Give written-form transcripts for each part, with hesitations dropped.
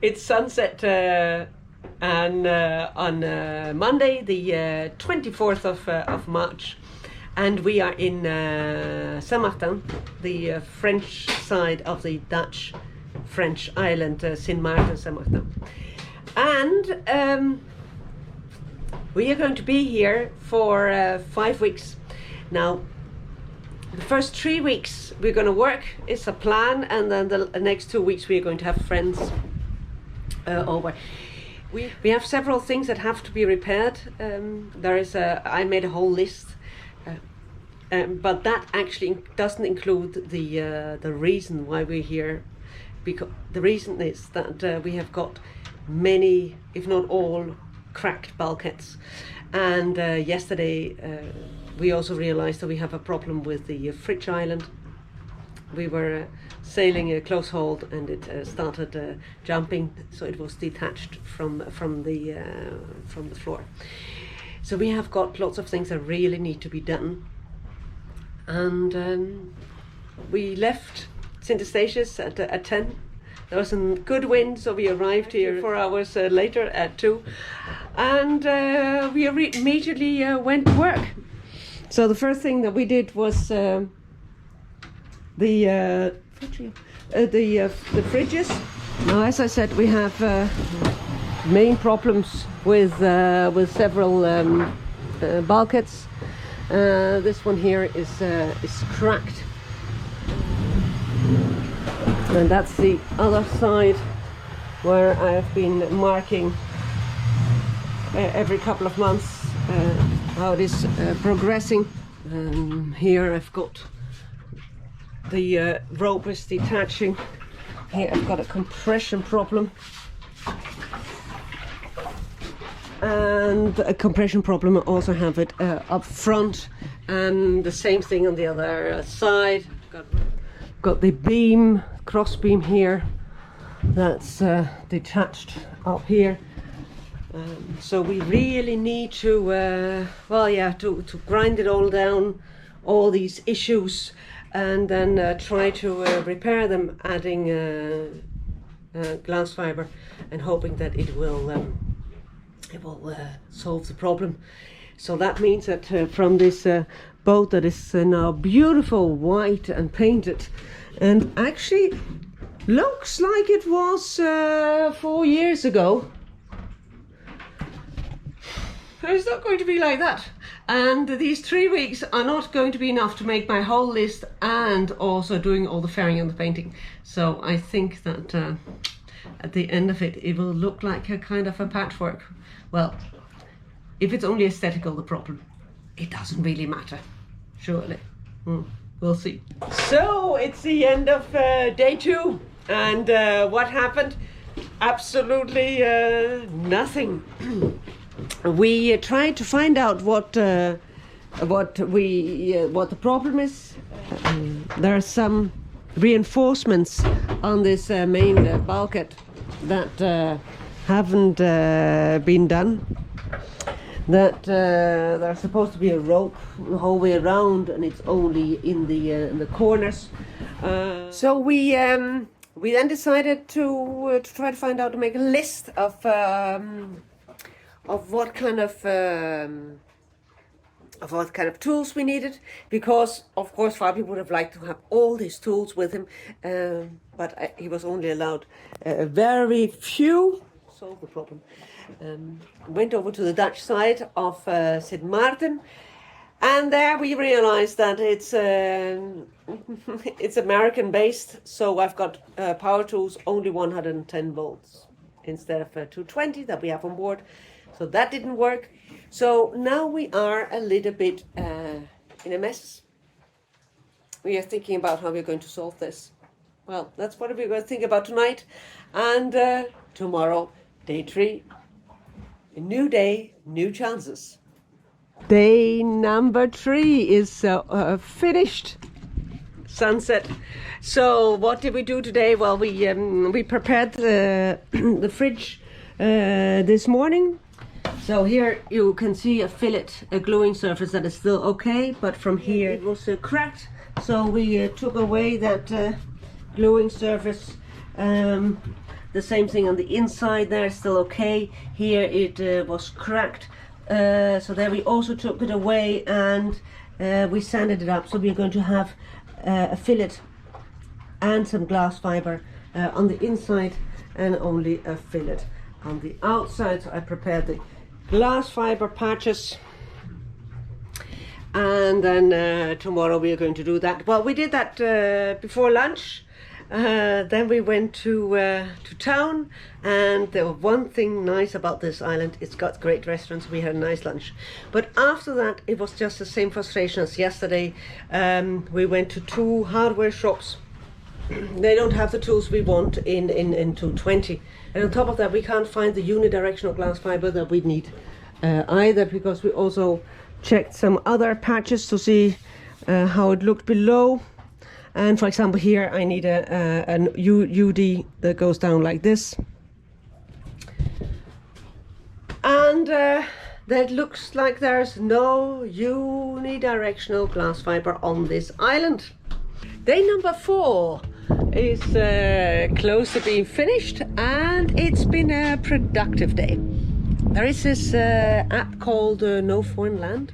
It's sunset on Monday, the 24th of March, and we are in Saint-Martin, the French side of the Dutch-French island, Saint-Martin, Saint-Martin. And we are going to be here for 5 weeks. Now, the first 3 weeks we're going to work, it's a plan, and then the next 2 weeks we are going to have friends over. We have several things that have to be repaired. I made a whole list, but that actually doesn't include the reason why we're here. Because the reason is that we have got many, if not all, cracked bulkheads, and yesterday we also realized that we have a problem with the fridge island. We were sailing a close hold and it started jumping, so it was detached from the floor. So we have got lots of things that really need to be done, and we left St. Eustatius at 10. There was some good wind, so we arrived here 4 hours later at 2, and we immediately went to work. So the first thing that we did was the fridges. Now, as I said, we have main problems with several bulkheads. This one here is cracked, and that's the other side where I have been marking every couple of months how it is progressing. Here I've got the rope is detaching. Here I've got a compression problem, and a compression problem. I also have it up front, and the same thing on the other side. Got the beam, cross beam here, that's detached up here. So we really need to to grind it all down, all these issues, and then try to repair them, adding glass fiber and hoping that it will solve the problem. So that means that from this boat that is now beautiful white and painted, and actually looks like it was 4 years ago. It's not going to be like that, and these 3 weeks are not going to be enough to make my whole list and also doing all the fairing and the painting. So I think that at the end of it, it will look like a kind of a patchwork. Well, if it's only aesthetical, the problem, it doesn't really matter, surely. We'll see. So it's the end of day 2, and what happened? Absolutely nothing. We tried to find out what the problem is. There are some reinforcements on this main bulkhead that haven't been done. That there's supposed to be a rope the whole way around, and it's only in the corners. So we then decided to try to find out, to make a list of what kind of tools we needed, because of course Faidapiu would have liked to have all these tools with him, but he was only allowed very few. Solve the problem. Went over to the Dutch side of St. Martin, and there we realized that it's American based, so I've got power tools only 110 volts instead of 220 that we have on board. So that didn't work. So now we are a little bit in a mess. We are thinking about how we're going to solve this. Well, that's what we're going to think about tonight, and tomorrow, day 3. A new day, new chances. Day number 3 is finished. Sunset. So what did we do today? Well, we prepared the fridge this morning. So here you can see a fillet, a gluing surface that is still okay, but from here it was cracked. So we took away that gluing surface, The same thing on the inside there, still okay. Here it was cracked. So there we also took it away and we sanded it up. So we're going to have a fillet and some glass fiber on the inside and only a fillet on the outside. So I prepared the glass fiber patches, and then tomorrow we are going to do that. Well, we did that before lunch. Then we went to town, and there was one thing nice about this island: it's got great restaurants. We had a nice lunch, but after that it was just the same frustration as yesterday. We went to 2 hardware shops. They don't have the tools we want in 220, and on top of that we can't find the unidirectional glass fiber that we need either, because we also checked some other patches to see how it looked below. And for example, here I need an UD that goes down like this, and that looks like there's no unidirectional glass fiber on this island. Day number 4 is close to being finished, and it's been a productive day. There is this app called NOFOREIGNLAND.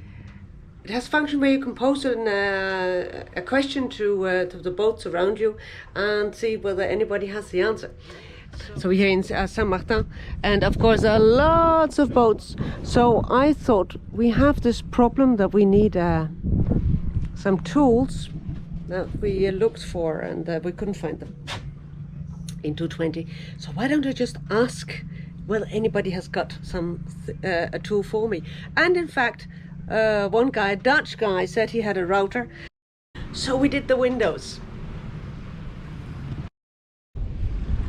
It has a function where you can post a question to the boats around you and see whether anybody has the answer. So we're here in Saint-Martin, and of course there are lots of boats. So I thought we have this problem that we need some tools that we looked for, and we couldn't find them in 220. So why don't I just ask whether anybody has got some a tool for me? And in fact, one guy, a Dutch guy, said he had a router. So we did the windows.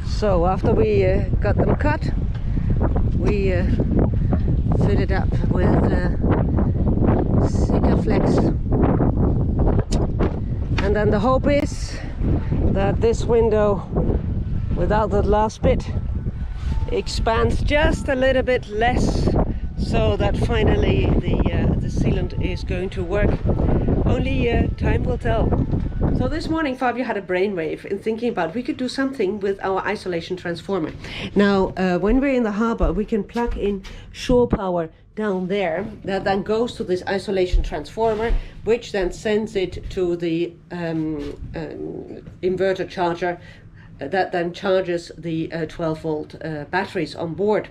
So after we got them cut, we filled it up with Sikaflex. And then the hope is that this window, without the last bit, expands just a little bit less, so that finally the sealant is going to work. Only time will tell. So this morning Fabio had a brainwave in thinking about we could do something with our isolation transformer. Now when we're in the harbour, we can plug in shore power down there that then goes to this isolation transformer, which then sends it to the inverter charger that then charges the 12-volt batteries on board.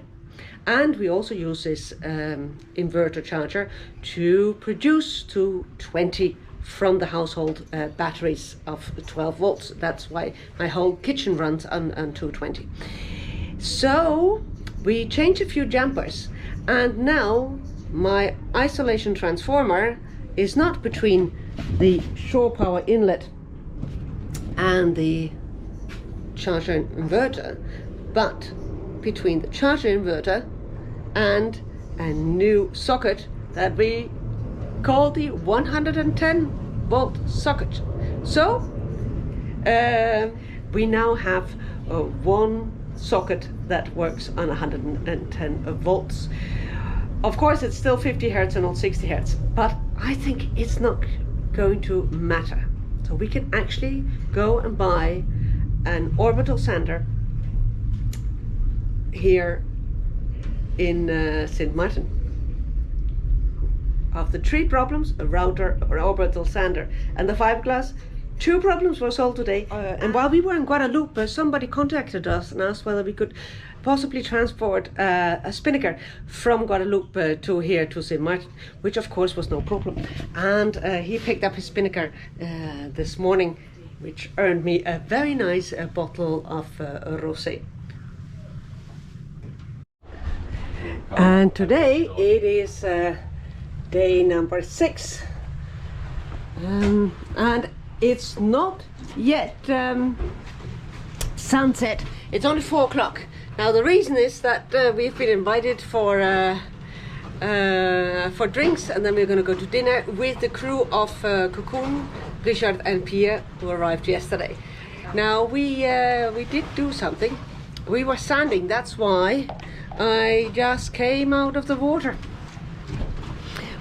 And we also use this inverter charger to produce 220 from the household batteries of 12 volts. That's why my whole kitchen runs on 220. So we changed a few jumpers, and now my isolation transformer is not between the shore power inlet and the charger inverter, but between the charger inverter and a new socket that we call the 110 volt socket. So we now have one socket that works on 110 volts. Of course it's still 50 hertz and not 60 hertz, but I think it's not going to matter. So we can actually go and buy an orbital sander here in St. Martin. Of the 3 problems, a router or orbital sander and the fiberglass, 2 problems were solved today. And while we were in Guadeloupe, somebody contacted us and asked whether we could possibly transport a spinnaker from Guadeloupe to here to St. Martin, which of course was no problem. And he picked up his spinnaker this morning, which earned me a very nice bottle of rosé. And today it is day number 6, and it's not yet sunset. It's only 4 o'clock. Now the reason is that we've been invited for drinks, and then we're going to go to dinner with the crew of Cocoon, Richard and Pierre, who arrived yesterday. Now we did do something. We were sanding, that's why I just came out of the water.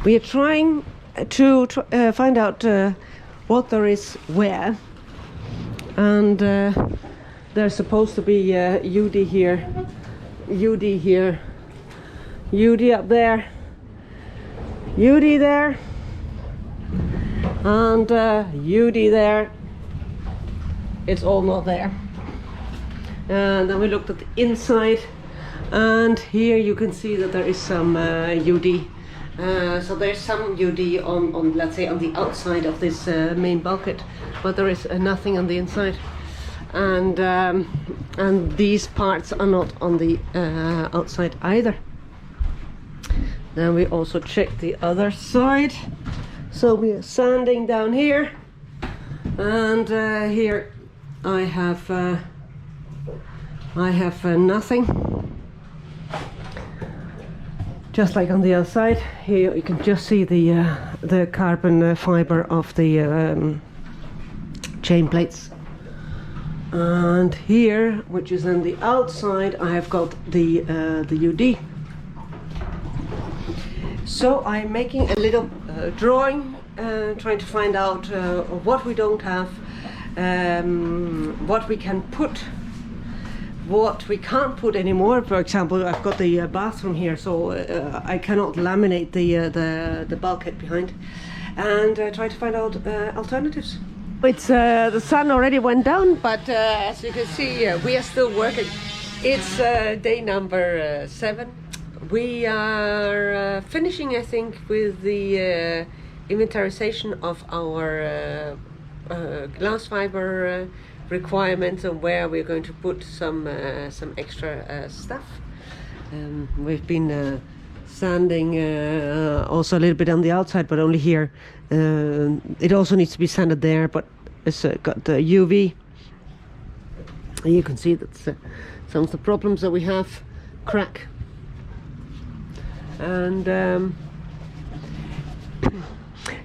We are trying to find out what there is where, and There's supposed to be UD here, UD here, UD up there, UD there, and UD there. It's all not there. And then we looked at the inside, and here you can see that there is some UD. So there's some UD on, let's say, on the outside of this main bulkhead, but there is nothing on the inside. And these parts are not on the outside either. Then we also checked the other side. So we are sanding down here, and here I have nothing. Just like on the other side, here you can just see the carbon fiber of the chain plates. And here, which is on the outside, I have got the UD. So I'm making a little drawing, trying to find out what we don't have, what we can put, what we can't put anymore. For example, I've got the bathroom here, so I cannot laminate the bulkhead behind, and try to find out alternatives. It's the sun already went down, but as you can see, we are still working. It's day number 7. We are finishing, I think, with the inventarization of our glass fiber requirements and where we're going to put some extra stuff. We've been sanding also a little bit on the outside, but only here. It also needs to be sanded there, but it's got the UV. You can see that some of the problems that we have crack. And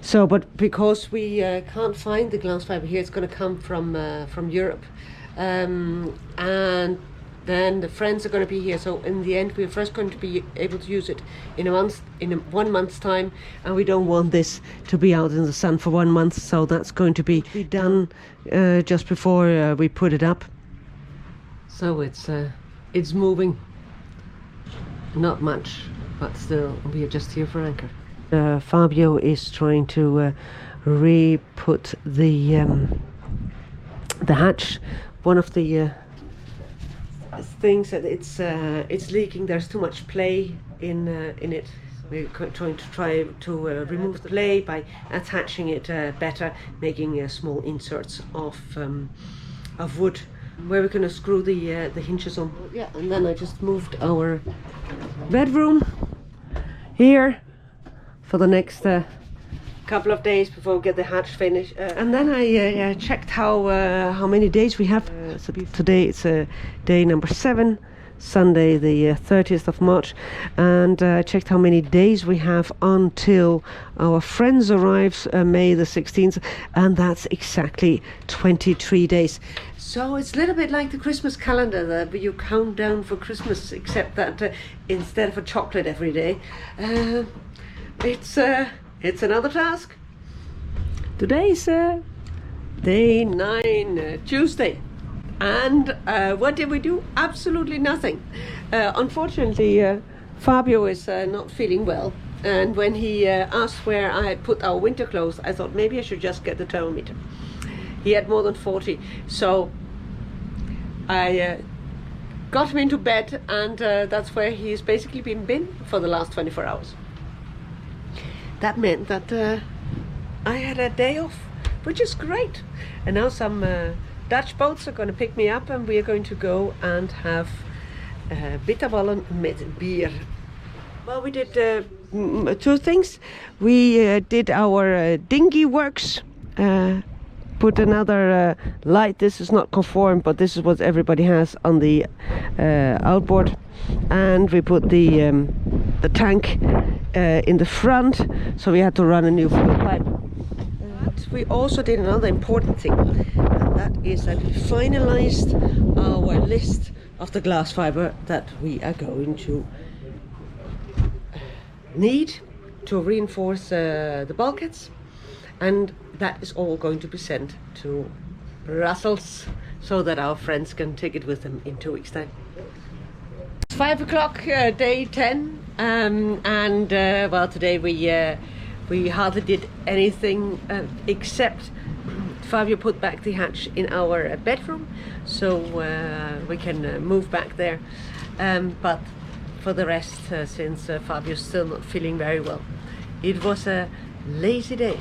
so, but because we can't find the glass fiber here, it's going to come from Europe, and then the friends are going to be here. So in the end, we're first going to be able to use it in 1 month's time, and we don't want this to be out in the sun for 1 month. So that's going to be done just before we put it up. So it's moving, not much, but still we are just here for anchor. Fabio is trying to re-put the hatch. One of the things that it's leaking. There's too much play in it. We're trying to remove the play by attaching it better, making small inserts of wood where we're going to screw the hinges on. Yeah, and then I just moved our bedroom here for the next couple of days before we get the hatch finished. And then I checked how many days we have. So today it's day number 7, Sunday the 30th of March, and checked how many days we have until our friends arrives, May the 16th, and that's exactly 23 days. So it's a little bit like the Christmas calendar that you count down for Christmas, except that instead of a chocolate every day, it's another task. Today's day 9, Tuesday. And what did we do? Absolutely nothing. Unfortunately, Fabio is not feeling well. And when he asked where I had put our winter clothes, I thought maybe I should just get the thermometer. He had more than 40. So I got him into bed, and that's where he's basically been for the last 24 hours. That meant that I had a day off, which is great. And now some Dutch boats are going to pick me up, and we are going to go and have bitterballen met bier. Well, we did 2 things. We did our dinghy works, put another light. This is not conformed, but this is what everybody has on the outboard. And we put the tank in the front, so we had to run a new fuel pipe. But we also did another important thing, and that is that we finalized our list of the glass fiber that we are going to need to reinforce the bulkheads, and that is all going to be sent to Brussels. so that our friends can take it with them in 2 weeks' time. It's 5 o'clock, day 10, and well, today we hardly did anything except Fabio put back the hatch in our bedroom, so we can move back there. But for the rest, since Fabio's still not feeling very well, it was a lazy day.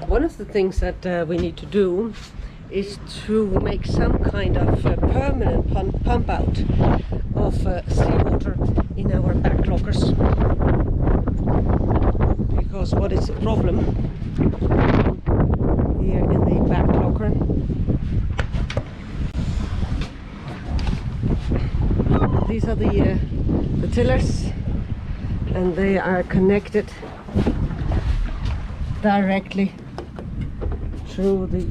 One of the things that we need to do is to make some kind of permanent pump out of seawater in our back lockers, because what is the problem here in the back locker? These are the tillers, and they are connected directly through the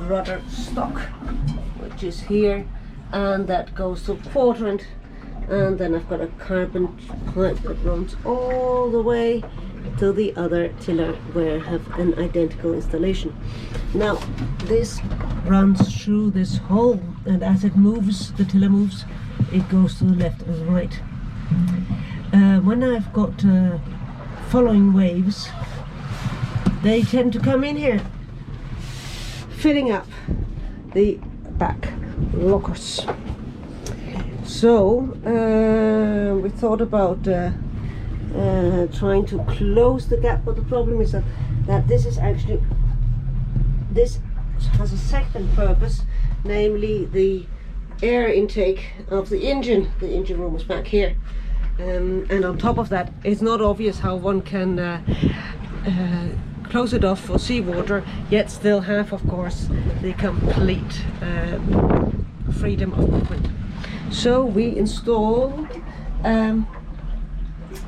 rudder stock, which is here, and that goes to quadrant, and then I've got a carbon pipe that runs all the way to the other tiller where I have an identical installation. Now this runs through this hole, and as it moves, the tiller moves, it goes to the left or the right. When I've got following waves, they tend to come in here, filling up the back lockers. So we thought about trying to close the gap, but the problem is that this has a second purpose, namely the air intake of the engine. The engine room is back here, and on top of that, it's not obvious how one can close it off for seawater, yet still have, of course, the complete freedom of movement. So we installed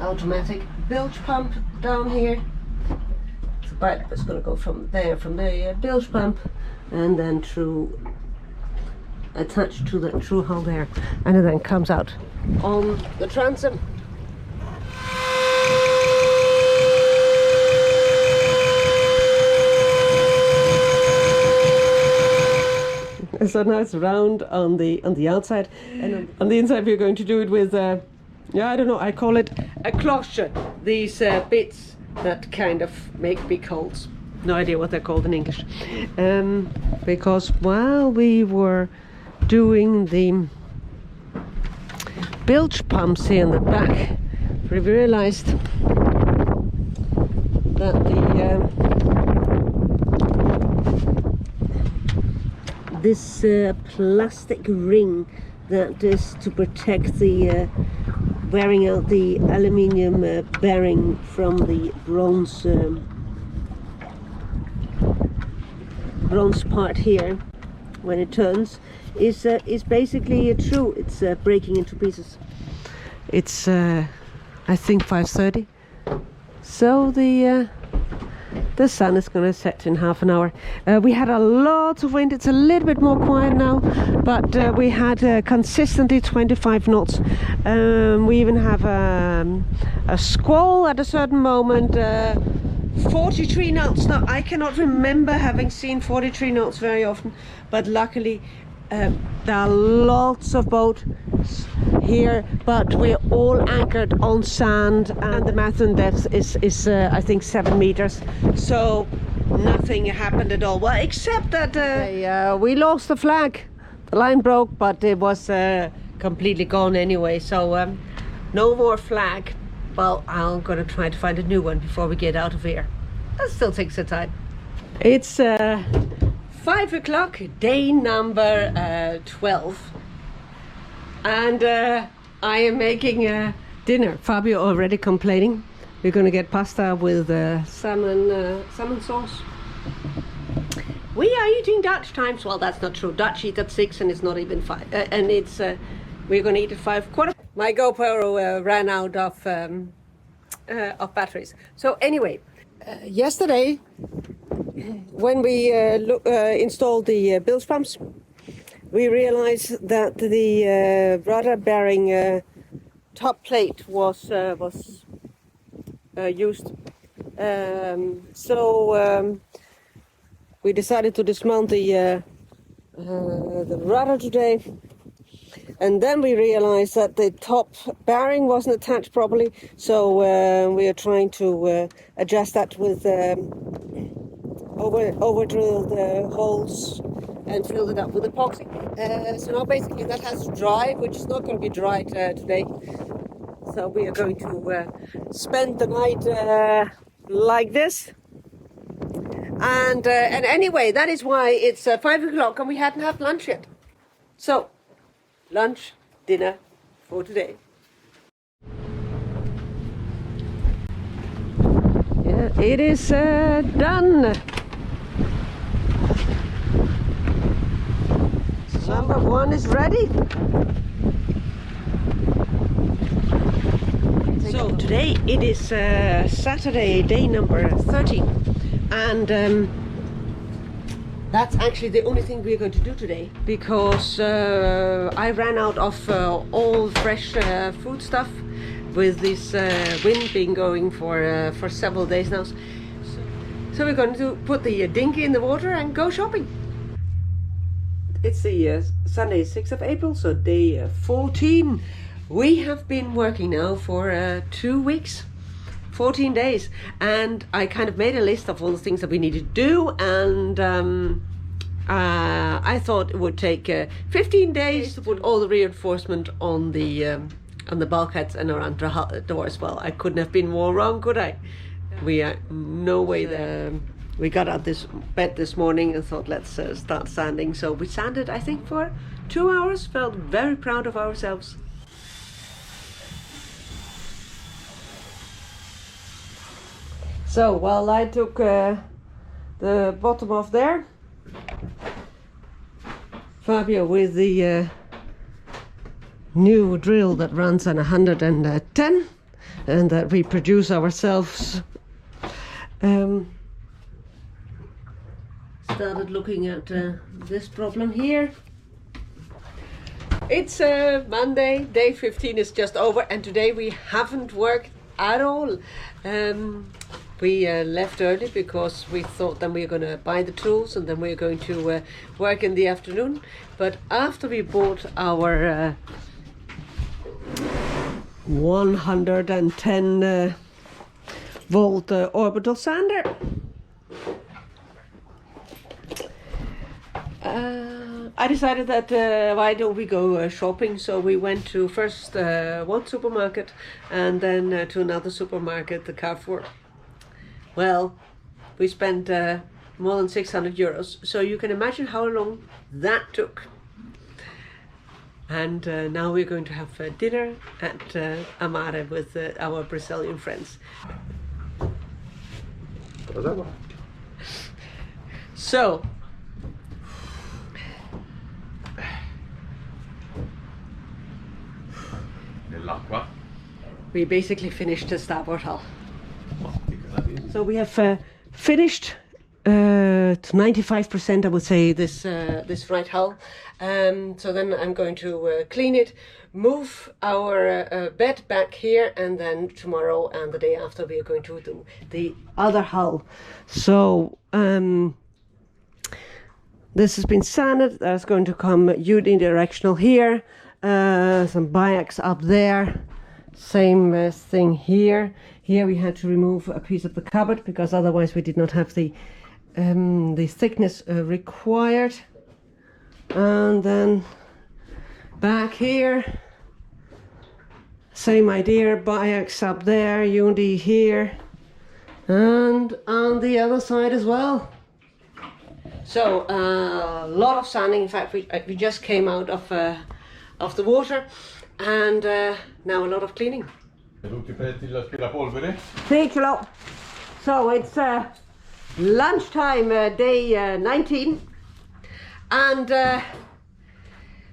automatic bilge pump down here. The pipe is going to go from the bilge pump, and then through, attached to the through hull there, and it then comes out on the transom. So now it's round on the outside, and on the inside we're going to do it with yeah, I don't know, I call it a cloche. These bits that kind of make big holes. No idea what they're called in English. Because while we were doing the bilge pumps here in the back, we realized that this plastic ring that is to protect the wearing out the aluminium bearing from the bronze part here when it turns is basically true. It's breaking into pieces. It's I think 5:30, so the sun is going to set in half an hour. We had a lot of wind. It's a little bit more quiet now, but we had consistently 25 knots. We even have a squall at a certain moment, 43 knots. Now, I cannot remember having seen 43 knots very often, but luckily there are lots of boats here, but we're all anchored on sand, and the maximum depth is I think 7 meters, so nothing happened at all. Well, except that we lost the flag. The line broke, but it was completely gone anyway, so no more flag. Well, I'm gonna try to find a new one before we get out of here. That still takes the time. It's 5 o'clock, day number 12, and I am making dinner. Fabio already complaining. We're going to get pasta with salmon sauce. We are eating Dutch times. Well, that's not true. Dutch eat at 6, and it's not even 5. And it's we're going to eat at 5:15. My GoPro ran out of batteries. So anyway, yesterday when we installed the bilge pumps, we realized that the rudder bearing top plate was used. So we decided to dismount the the rudder today. And then we realized that the top bearing wasn't attached properly, so we are trying to adjust that with over drilled holes and filled it up with epoxy. So now basically that has to dry, which is not going to be dried today. So we are going to spend the night like this. And anyway, that is why it's 5 o'clock and we hadn't had lunch yet. So, lunch, dinner for today. Yeah, it is done. Number 1 is ready. So today it is Saturday, day number 13. And that's actually the only thing we're going to do today, because I ran out of all fresh food stuff with this wind being going for several days now. So we're going to put the dinghy in the water and go shopping. It's the Sunday 6th of April, so day 14. We have been working now for 2 weeks. 14 days, and I kind of made a list of all the things that we need to do, and I thought it would take 15 days to put all the reinforcement on the bulkheads and around the door as well. I couldn't have been more wrong, could I? We are no way there. We got out this bed this morning and thought, let's start sanding. So we sanded, I think, for 2 hours. Felt very proud of ourselves. So while I took the bottom off there, Fabio with the new drill that runs on 110 and that we produce ourselves, started looking at this problem here. It's Monday, day 15 is just over, and today we haven't worked at all. We left early because we thought then we were going to buy the tools and then we were going to work in the afternoon. But after we bought our 110 volt orbital sander, I decided that why don't we go shopping. So we went to first one supermarket and then to another supermarket, the Carrefour. Well, we spent more than 600 euros, so you can imagine how long that took. And now we're going to have dinner at Amare with our Brazilian friends. So, we basically finished the starboard hull. So we have finished to 95%, I would say, this right hull. So then I'm going to clean it, move our bed back here, and then tomorrow and the day after we are going to do the other hull. So this has been sanded. There's going to come unidirectional here, some biax up there. Same thing here. Here we had to remove a piece of the cupboard because otherwise we did not have the thickness required. And then back here, same idea, biax up there, uni here, and on the other side as well. So a lot of sanding. In fact, we just came out of the water, and now a lot of cleaning. Sì, ce l'ho. So it's lunchtime, day 19, and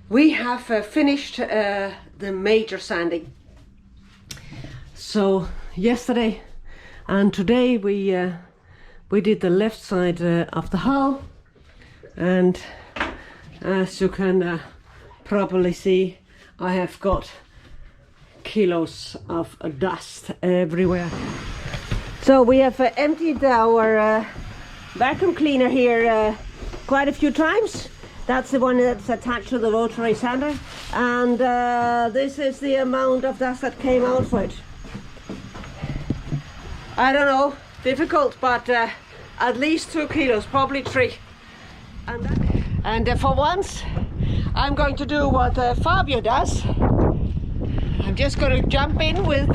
we have finished the major sanding. So yesterday and today we did the left side of the hull, and as you can probably see, I have got kilos of dust everywhere. So we have emptied our vacuum cleaner here quite a few times. That's the one that's attached to the rotary sander, and this is the amount of dust that came out for it. I don't know, difficult, but at least 2 kilos, probably 3. And for once, I'm going to do what Fabio does. I'm just going to jump in with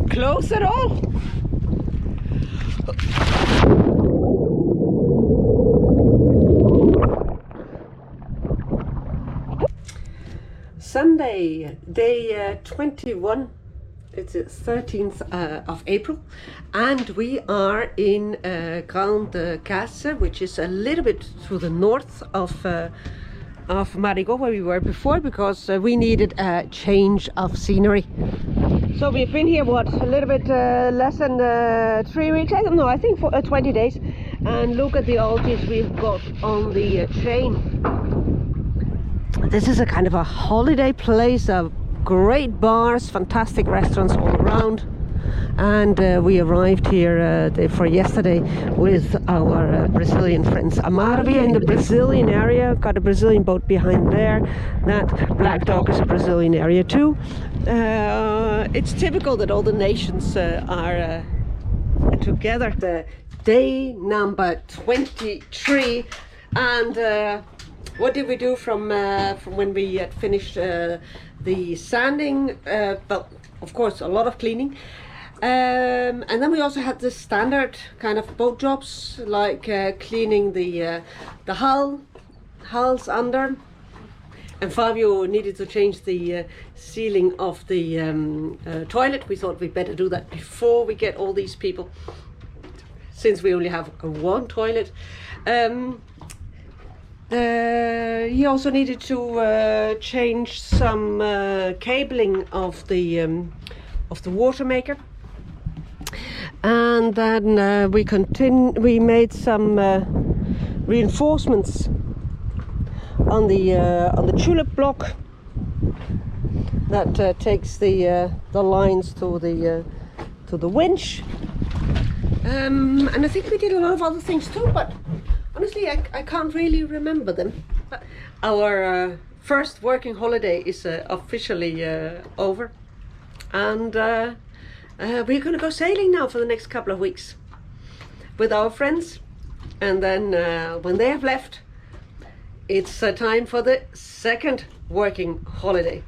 clothes and all. Sunday, day 21. It's the 13th of April, and we are in Grande Casse, which is a little bit to the north of Marigot, where we were before, because we needed a change of scenery. So we've been here, what, a little bit less than 3 weeks? I don't know, I think for 20 days. And look at the algae we've got on the chain. This is a kind of a holiday place, great bars, fantastic restaurants all around. And we arrived here for yesterday with our Brazilian friends. Amarvia in the Brazilian area, got a Brazilian boat behind there. That Black Dog is a Brazilian area too. It's typical that all the nations are together. The day number 23, and what did we do from when we had finished the sanding? Well, of course, a lot of cleaning. And then we also had the standard kind of boat jobs, like cleaning the hulls under. And Fabio needed to change the ceiling of the toilet. We thought we'd better do that before we get all these people, since we only have one toilet. He also needed to change some cabling of the water maker, and then we made some reinforcements on the tulip block that takes the lines to the winch, and I think we did a lot of other things too, but honestly, I can't really remember them. Our first working holiday is officially over, and we're going to go sailing now for the next couple of weeks with our friends, and then when they have left, it's time for the second working holiday.